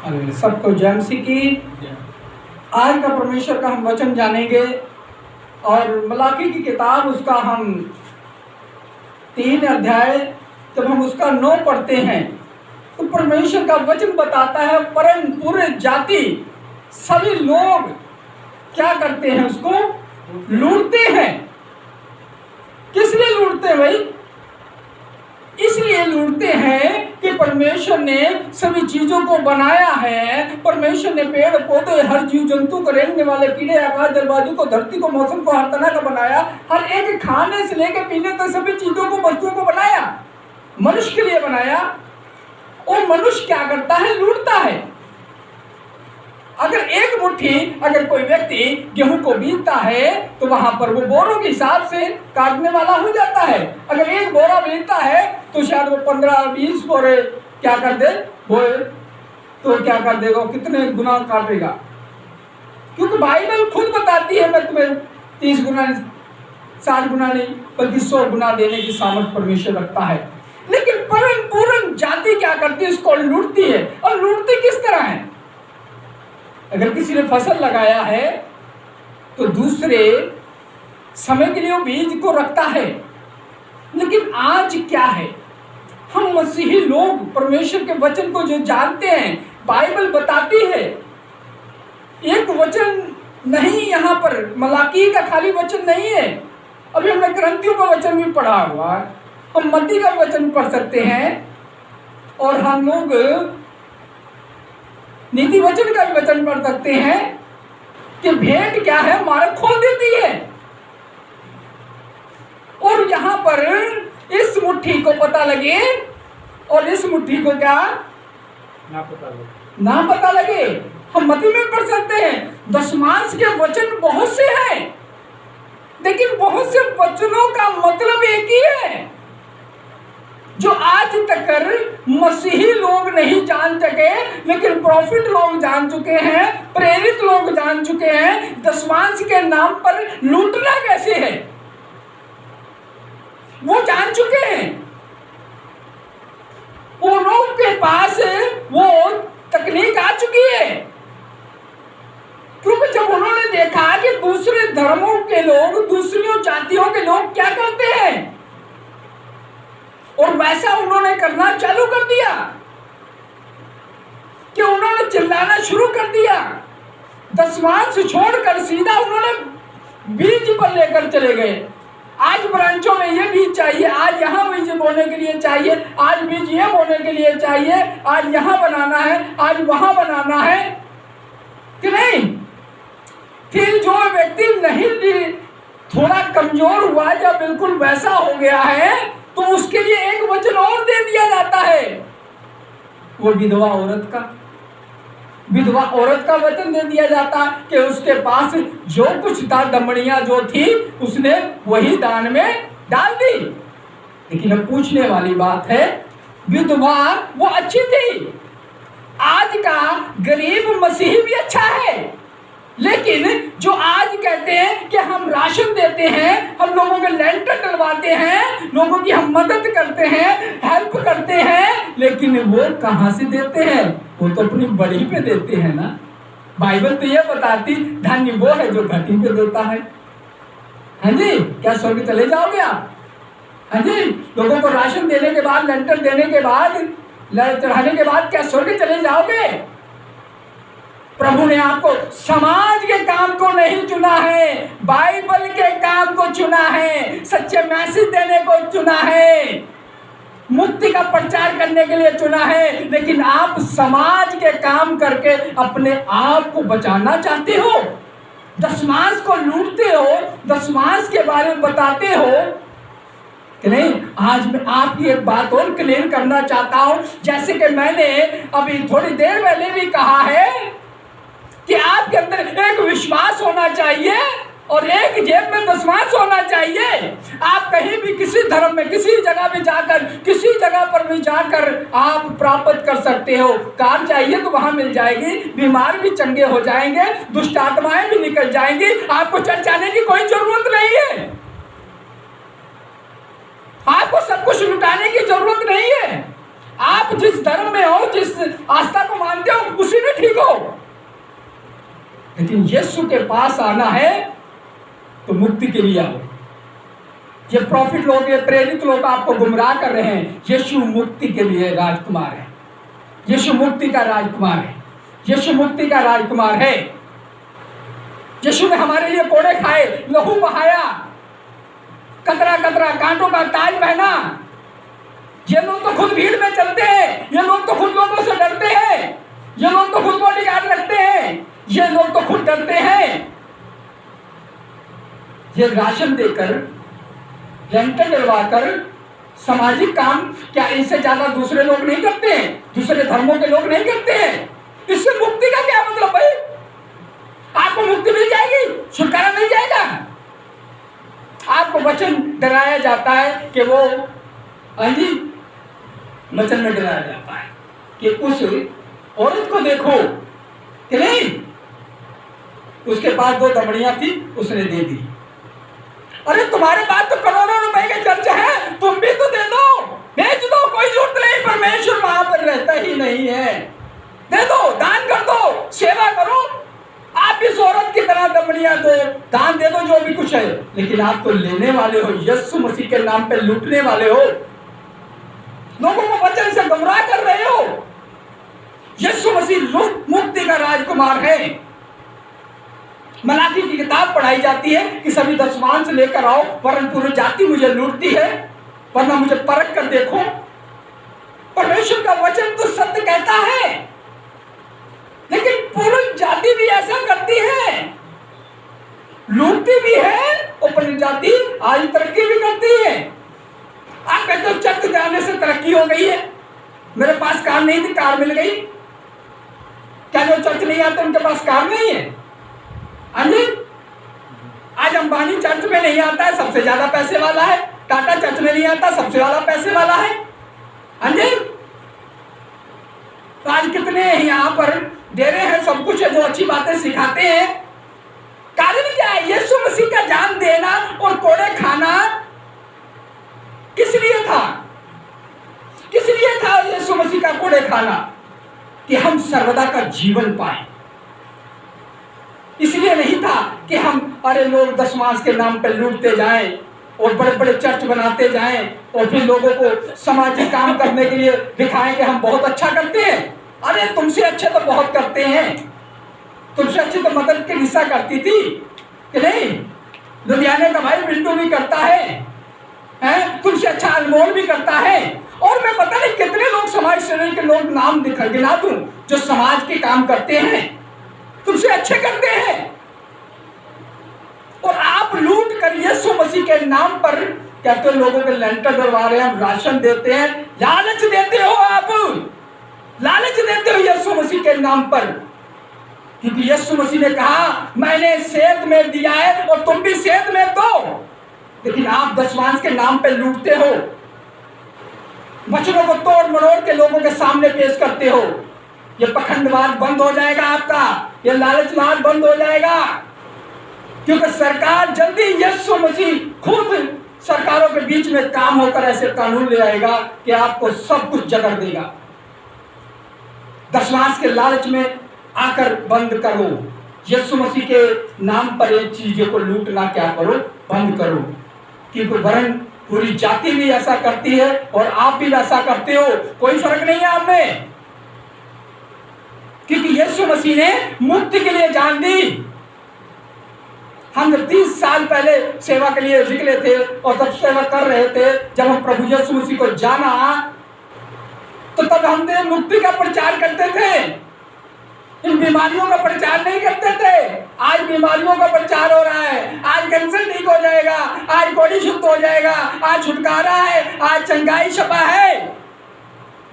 सबको जय मसीह की। आज का परमेश्वर का हम वचन जानेंगे और मलाकी की किताब उसका हम 3 अध्याय जब हम उसका 9 पढ़ते हैं तो परमेश्वर का वचन बताता है परम पूरे जाति सभी लोग क्या करते हैं, उसको लूटते हैं। किस लिए लूटते हैं भाई? इसलिए लूटते हैं कि परमेश्वर ने सभी चीजों को बनाया है। परमेश्वर ने पेड़ पौधे, हर जीव जंतु को, रेंगने वाले कीड़े, आकाश जलवायु को, धरती को, मौसम को, हर तरह का बनाया। हर एक खाने से लेकर पीने तक सभी चीजों को, वस्तुओं को बनाया, मनुष्य के लिए बनाया। और मनुष्य क्या करता है? लूटता है। अगर एक मुट्ठी अगर कोई व्यक्ति गेहूं को बीजता है तो वहां पर वो बोरों के हिसाब से काटने वाला हो जाता है। अगर एक बोरा बीजता है तो शायद वो 15-20 बोरे क्या कर दे, बोए तो क्या कर देगा, कितने गुना काटेगा। क्योंकि बाइबल खुद बताती है मैं तुम्हें 30 गुना 60 गुना नहीं बल्कि 100 गुना देने की सामर्थ परमेश्वर रखता है। लेकिन परम पूर्ण जाति क्या करती है? इसको लूटती है। और लूटती किस तरह है? अगर किसी ने फसल लगाया है तो दूसरे समय के लिए वो बीज को रखता है। लेकिन आज क्या है, हम मसीही लोग परमेश्वर के वचन को जो जानते हैं, बाइबल बताती है, एक वचन नहीं यहाँ पर मलाकी का खाली वचन नहीं है। अभी हमने ग्रंथियों का वचन भी पढ़ा हुआ है, हम मत्ती का वचन पढ़ सकते हैं और हम लोग नीति वचन का भी वचन पढ़ सकते हैं कि भेंट क्या है, मार्ग खोल देती है। और यहां पर इस मुट्ठी को पता लगे और इस मुट्ठी को क्या ना पता लगे। हम मत्ती में पढ़ सकते हैं, दशमांश के वचन बहुत से हैं, लेकिन बहुत से वचनों का मतलब एक ही है जो आज तक मसीही लोग नहीं जान सके, लेकिन प्रॉफिट लोग जान चुके हैं, प्रेरित लोग जान चुके हैं। दशमांश के नाम पर लूटना कैसे है वो जान चुके हैं। वो लोग के पास वो तकनीक आ चुकी है। क्योंकि जब उन्होंने देखा कि दूसरे धर्मों के लोग, दूसरी जातियों के लोग क्या करते हैं और वैसा उन्होंने करना चालू कर दिया कि उन्होंने चिल्लाना शुरू कर दिया। दशमांश छोड़कर सीधा उन्होंने बीज पर लेकर चले गए। आज ब्रांचों में ये बीज चाहिए, आज यहाँ बीज बोने के लिए चाहिए, आज बीज ये बोने के लिए चाहिए, आज यहाँ बनाना है, आज वहां बनाना है कि नहीं। फिर जो व्यक्ति नहीं थोड़ा कमजोर हुआ या बिल्कुल वैसा हो गया है तो उसके लिए एक वचन और दे दिया जाता है, वो विधवा औरत का वचन दे दिया जाता कि उसके पास जो कुछ था, दमड़ियां जो थी, उसने वही दान में डाल दी। लेकिन अब पूछने वाली बात है, विधवा वो अच्छी थी। आज का गरीब मसीही भी अच्छा है, लेकिन जो आज कहते हैं कि हम राशन देते हैं, हम लोगों के लेंटर डलवाते हैं, लोगों की हम मदद करते हैं, हेल्प करते हैं, लेकिन वो कहां से देते हैं? वो तो अपनी बड़ी पे देते हैं ना। बाइबल तो ये बताती, धन्य वो है जो घटी पे देता है। हाँ जी, क्या स्वर्ग चले जाओगे आप? हाँ जी, लोगों को राशन देने के बाद, लेंटर देने के बाद, चढ़ाने के बाद क्या स्वर्ग चले जाओगे? प्रभु ने आपको समाज के काम को नहीं चुना है, बाइबल के काम को चुना है, सच्चे मैसेज देने को चुना है, मुक्ति का प्रचार करने के लिए चुना है। लेकिन आप समाज के काम करके अपने आप को बचाना चाहते हो, दशमांश को लूटते हो, दशमांश के बारे में बताते हो कि नहीं। आज मैं आपकी एक बात और क्लियर करना चाहता हूं, जैसे कि मैंने अभी थोड़ी देर पहले भी कहा है कि आपके अंदर एक विश्वास होना चाहिए और एक जेब में दशमांश होना चाहिए। आप कहीं भी किसी धर्म में, किसी जगह भी जाकर, किसी जगह पर भी जाकर आप प्राप्त कर सकते हो। कार चाहिए तो वहां मिल जाएगी, बीमार भी चंगे हो जाएंगे, दुष्ट आत्माएं भी निकल जाएंगी। आपको चर्च आने की कोई जरूरत नहीं है, आपको सब कुछ लुटाने की जरूरत नहीं है। आप जिस धर्म में हो, जिस आस्था को मानते हो, उसी को, लेकिन यीशु के पास आना है तो मुक्ति के लिए आओ। ये प्रॉफिट लोग, ये प्रेरित लोग आपको गुमराह कर रहे हैं। यीशु मुक्ति के लिए राजकुमार है। यीशु मुक्ति का राजकुमार है। यीशु मुक्ति का राजकुमार है। यीशु ने हमारे लिए कोड़े खाए, लहू बहाया, कतरा कतरा कांटों का ताज पहना। ये लोग तो खुद भीड़ में चलते हैं, ये लोग तो खुद लोगों से डरते हैं, ये लोग तो खुद बॉडीगार्ड रखते हैं, ये लोग तो खुद डरते हैं। ये राशन देकर, लेंटर डलवाकर सामाजिक काम क्या इनसे ज्यादा दूसरे लोग नहीं करते हैं? दूसरे धर्मों के लोग नहीं करते हैं। इससे मुक्ति का क्या मतलब भाई? आपको मुक्ति मिल जाएगी, छुटकारा मिल जाएगा। आपको वचन डराया जाता है कि वो जी वचन में डराया जाता है कि उस औरत को देखो कि नहीं, उसके पास 2 दमड़ियां थी, उसने दे दी। अरे तुम्हारे पास तो करोड़ों रुपए के चर्च है, तुम भी तो दे दो, बेच दो, कोई जरूरत नहीं। परमेश्वर वहां पर रहता ही नहीं है। दे दो, दान कर दो, सेवा करो। आप इस औरत की तरह दमड़ियां दो, दान दे दो, जो भी कुछ है। लेकिन आप तो लेने वाले हो, यीशु मसीह के नाम पे लूटने वाले हो, लोगों को वचन से गुमराह कर रहे हो। यीशु मसीह मुक्ति का राजकुमार है। मलाकी की किताब पढ़ाई जाती है कि सभी दशमांश लेकर आओ, वरन पूरी जाति मुझे लूटती है, वरना मुझे परख कर देखो। परमेश्वर का वचन तो सत्य कहता है, लेकिन पूरी जाति भी ऐसा करती है, लूटती भी है और पूरी जाति आज तरक्की भी करती है। आप कहते हो चर्च जाने से तरक्की हो गई है, मेरे पास कार नहीं थी, कार मिल गई। क्या जो चर्च नहीं आते उनके पास कार नहीं है? हाँ जी, आज अंबानी चर्च में नहीं आता है, सबसे ज्यादा पैसे वाला है। टाटा चर्च में नहीं आता, सबसे ज्यादा पैसे वाला है। हाँ जी, तो आज कितने यहाँ पर डेरे हैं, सब कुछ है, जो अच्छी बातें सिखाते हैं। कारण क्या है? यीशु मसीह का जान देना और कोड़े खाना किस लिए था? किस लिए था यीशु मसीह का कोड़े खाना? कि हम सर्वदा का जीवन पाए। इसलिए नहीं था कि हम अरे लोग दशमांश के नाम पर लूटते जाएं और बड़े बड़े चर्च बनाते जाएं और फिर लोगों को सामाजिक काम करने के लिए दिखाएं कि हम बहुत अच्छा करते हैं। अरे तुमसे अच्छे तो बहुत करते हैं, तुमसे अच्छी तो मदर टेरेसा करती थी कि नहीं? लुधियाने का भाई बिल्टू भी करता है, तुमसे अच्छा अनमोल भी करता है। और मैं पता नहीं कितने लोग समाज सेवी के लोग नाम गिना दूं जो समाज के काम करते हैं, तुमसे अच्छे करते हैं। और आप लूट कर यीशु मसीह के नाम पर कहते हो लोगों के लेंटर डलवा रहे हैं, हम राशन देते हैं। लालच देते हो, आप लालच देते हो यीशु मसीह के नाम पर, क्योंकि यीशु मसीह ने कहा मैंने सेध में दिया है और तुम भी सेध में दो। लेकिन आप दशमांश के नाम पे लूटते हो, वचनों को तोड़ मरोड़ के लोगों के सामने पेश करते हो। ये पखंडवाद बंद हो जाएगा आपका, ये लालचवाद बंद हो जाएगा, क्योंकि सरकार जल्दी यीशु मसीह खुद सरकारों के बीच में काम होकर ऐसे कानून ले आएगा कि आपको सब कुछ जकड़ देगा। दशमांश के लालच में आकर बंद करो। यीशु मसीह के नाम पर एक चीजों को लूटना क्या करो, बंद करो, क्योंकि वरन पूरी जाति भी ऐसा करती है और आप भी वैसा करते हो। कोई फर्क नहीं है आप में, क्योंकि यीशु मसीह ने मुक्ति के लिए जान दी। हम जब 30 साल पहले सेवा के लिए निकले थे और तब सेवा कर रहे थे, जब हम प्रभु यीशु मसीह को जाना, तो तब हमने मुक्ति का प्रचार करते थे, इन बीमारियों का प्रचार नहीं करते थे। आज बीमारियों का प्रचार हो रहा है, आज कैंसर ठीक हो जाएगा, आज कोड़ी शुद्ध हो जाएगा, आज छुटकारा है, आज चंगाई छपा है।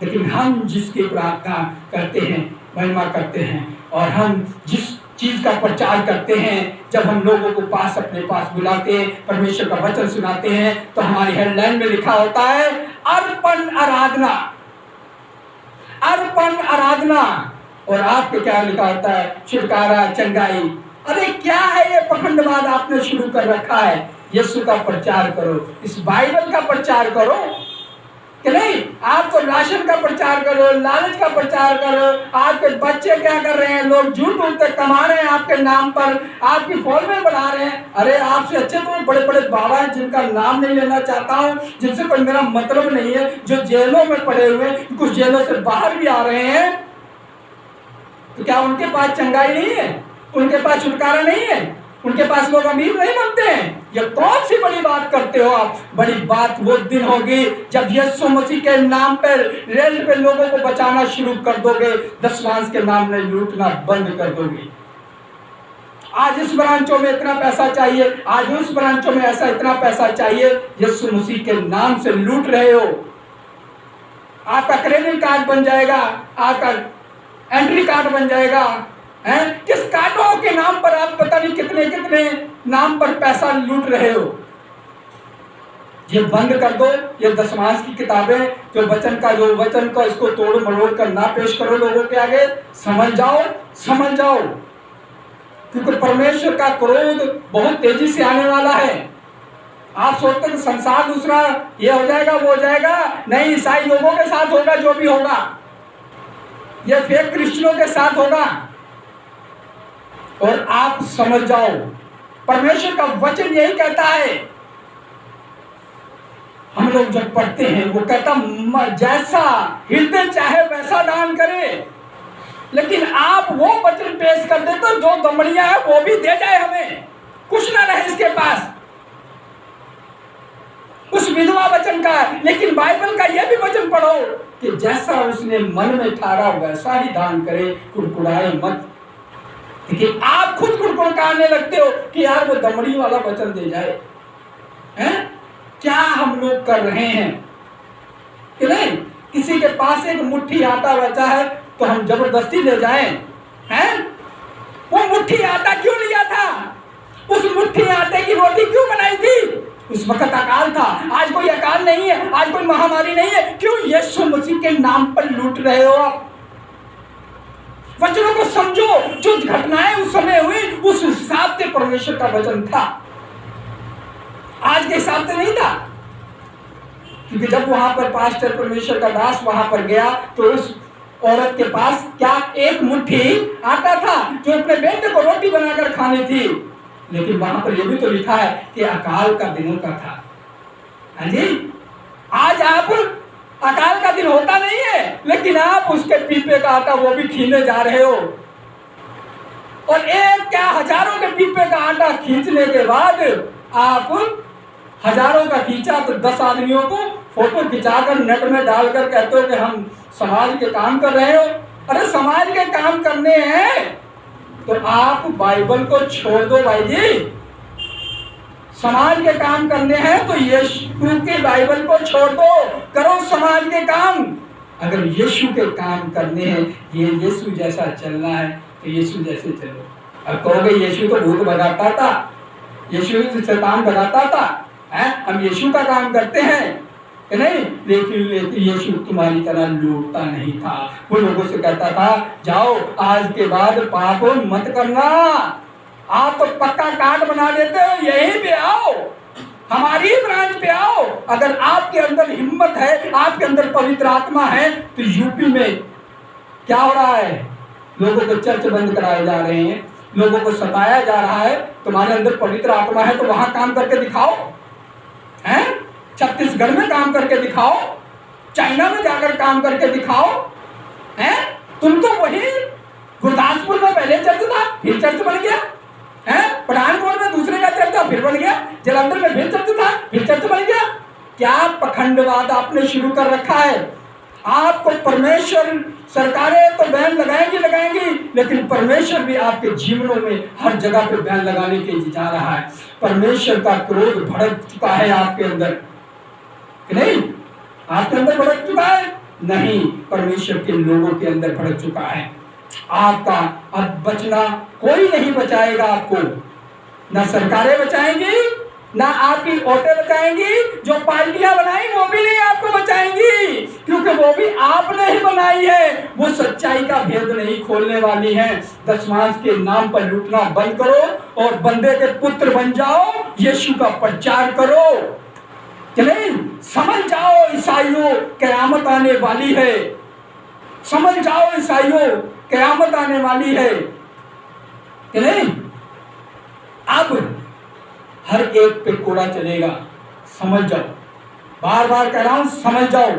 लेकिन हम जिसकी प्रार्थना करते हैं, महिमा करते हैं, और हम जिस चीज का प्रचार करते हैं, जब हम लोगों को पास अपने पास बुलाते हैं, परमेश्वर का वचन सुनाते हैं, तो हमारी हेडलाइन में लिखा होता है अर्पण आराधना, अर्पण आराधना। और आपके क्या लिखा होता है? छुटकारा, चंगाई। अरे क्या है ये पखंडवाद आपने शुरू कर रखा है? यीशु का प्रचार करो, इस बाइबल का प्रचार करो। कि नहीं? आप तो राशन का प्रचार करो, लालच का प्रचार करो। आपके बच्चे क्या कर रहे हैं? लोग झूठ मूठ कमा रहे हैं आपके नाम पर, आपकी फॉलोअर बना रहे हैं। अरे आपसे अच्छे तो बड़े बड़े बाबा हैं जिनका नाम नहीं लेना चाहता हूँ, जिनसे कोई मेरा मतलब नहीं है, जो जेलों में पड़े हुए हैं, कुछ जेलों से बाहर भी आ रहे हैं। तो क्या उनके पास चंगाई नहीं है? उनके पास छुटकारा नहीं है? उनके पास लोग अमीर नहीं बनते हैं? ये कौन सी बड़ी बात करते हो आप? बड़ी बात वो दिन होगी जब यीशु मसीह के नाम पर रेल पे लोगों को बचाना शुरू कर दोगे, दशमांश के नाम में लूटना बंद कर दोगे। आज इस ब्रांचों में इतना पैसा चाहिए, आज उस ब्रांचों में ऐसा इतना पैसा चाहिए, यीशु मसीह के नाम से लूट रहे हो। आपका क्रेडिट कार्ड बन जाएगा, आपका एंट्री कार्ड बन जाएगा, हैं? किस कार्डों के नाम पर आप पता नहीं कितने कितने नाम पर पैसा लूट रहे हो। ये बंद कर दो। ये दशमांश की किताबें जो वचन का इसको तोड़ मरोड़ कर ना पेश करो लोगों के आगे। समझ जाओ, क्योंकि परमेश्वर का क्रोध बहुत तेजी से आने वाला है। आप सोचते हैं संसार दूसरा ये हो जाएगा वो हो जाएगा, नहीं, ईसाई लोगों के साथ होगा जो भी होगा, ये फेक क्रिश्चियनों के साथ होगा। और आप समझ जाओ, परमेश्वर का वचन यही कहता है। हम लोग जब पढ़ते हैं वो कहता जैसा हृदय चाहे वैसा दान करे, लेकिन आप वो वचन पेश कर देते तो जो दमड़िया है वो भी दे जाए, हमें कुछ ना रहे इसके पास, उस विधवा वचन का। लेकिन बाइबल का यह भी वचन पढ़ो कि जैसा उसने मन में ठारा वैसा ही दान करे, कुड़कुड़ाए मत। लेकिन आप खुद कुड़कुड़ाने लगते हो कि यार वो दमड़ी वाला वचन दे जाए, हैं? क्या हम लोग कर रहे हैं कि नहीं? किसी के पास एक मुट्ठी आटा बचा है तो हम जबरदस्ती ले जाएं, हैं? वो मुट्ठी आटा क्यों लिया था? उस मुट्ठी आटे की रोटी क्यों बनाई थी? उस वक्त अकाल था। आज कोई अकाल नहीं है, आज कोई महामारी नहीं है। क्यों यीशु मसीह के नाम पर लूट रहे हो आप? वचनों को समझो। जो घटनाएं उस समय हुई उस हिसाब से परमेश्वर का वचन था, आज के हिसाब से नहीं था। क्योंकि जब वहां पर पास्टर परमेश्वर का दास वहां पर गया तो उस औरत के पास क्या एक मुट्ठी आटा था जो अपने बेटे को रोटी बनाकर खानी थी। लेकिन वहां पर यह भी तो लिखा है कि अकाल का दिनों का था। हाँ जी, आज आप अकाल का दिन होता नहीं है, लेकिन आप उसके पीपे का आटा वो भी खींचने जा रहे हो। और एक क्या हजारों के पीपे का आटा खींचने के बाद आप हजारों का खींचा तो 10 आदमियों को फोटो खिंचाकर नेट में डालकर कहते हो कि हम समाज के काम कर रहे हो। अरे समाज के काम करने हैं तो आप बाइबल को छोड़ दो भाई जी। समाज के काम करने हैं तो यीशु के बाइबल को छोड़ दो, करो समाज के काम। अगर यीशु के काम करने हैं, ये यीशु जैसा चलना है तो यीशु जैसे चलो। अब कहोगे यीशु तो भूत भगाता था, यीशु तो शैतान भगाता था, हम यीशु का काम करते हैं कि नहीं? लेकिन यीशु तुम्हारी तरह लूटता नहीं था। वो लोगों से कहता था जाओ आज के बाद पाप मत करना। आप तो पक्का कार्ड बना देते हो, यहीं पे आओ, हमारी ब्रांच पे आओ। अगर आपके अंदर हिम्मत है, आपके अंदर पवित्र आत्मा है, तो यूपी में क्या हो रहा है? लोगों को चर्च बंद कराए जा रहे हैं, लोगों को सताया जा रहा है। तुम्हारे अंदर पवित्र आत्मा है तो वहां काम करके दिखाओ, हैं? छत्तीसगढ़ में काम करके दिखाओ, चाइना में जाकर काम करके दिखाओ, हैं? तुम तो वही गुरदासपुर में पहले चर्च था, फिर चर्च बन गया, हैं? पठानकोट में दूसरे का चर्च था, फिर बन गया। जलंधर में फिर चर्च था, फिर चर्च बन गया। क्या पखंडवाद आपने शुरू कर रखा है? आपको परमेश्वर, सरकारें तो बैन लगाएंगी, लेकिन परमेश्वर भी आपके जीवनों में हर जगह पे बैन लगाने के लिए जा रहा है। परमेश्वर का क्रोध भड़क चुका है आपके अंदर, नहीं? आपके अंदर भड़क चुका है? नहीं, परमेश्वर के लोगों के अंदर भड़क चुका है। आपका अब बचना कोई नहीं बचाएगा आपको, ना सरकारें बचाएंगी, ना आपकी औरतें बचाएंगी, जो पार्टियां बनाई वो भी नहीं आपको बचाएंगी, क्योंकि वो भी आपने ही बनाई है। वो सच्चाई का भेद नहीं खोलने वाली है। दशमांश के नाम पर लूटना बंद करो और बंदे के पुत्र बन जाओ, यीशु का प्रचार करो, कि नहीं? समझ जाओ ईसाइयों, क़यामत आने वाली है। समझ जाओ ईसाइयों, क़यामत आने वाली है कि नहीं। अब हर एक पे कोड़ा चलेगा, समझ जाओ। बार बार कह रहा हूं, समझ जाओ।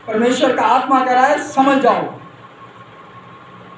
परमेश्वर का आत्मा कह रहा है, समझ जाओ।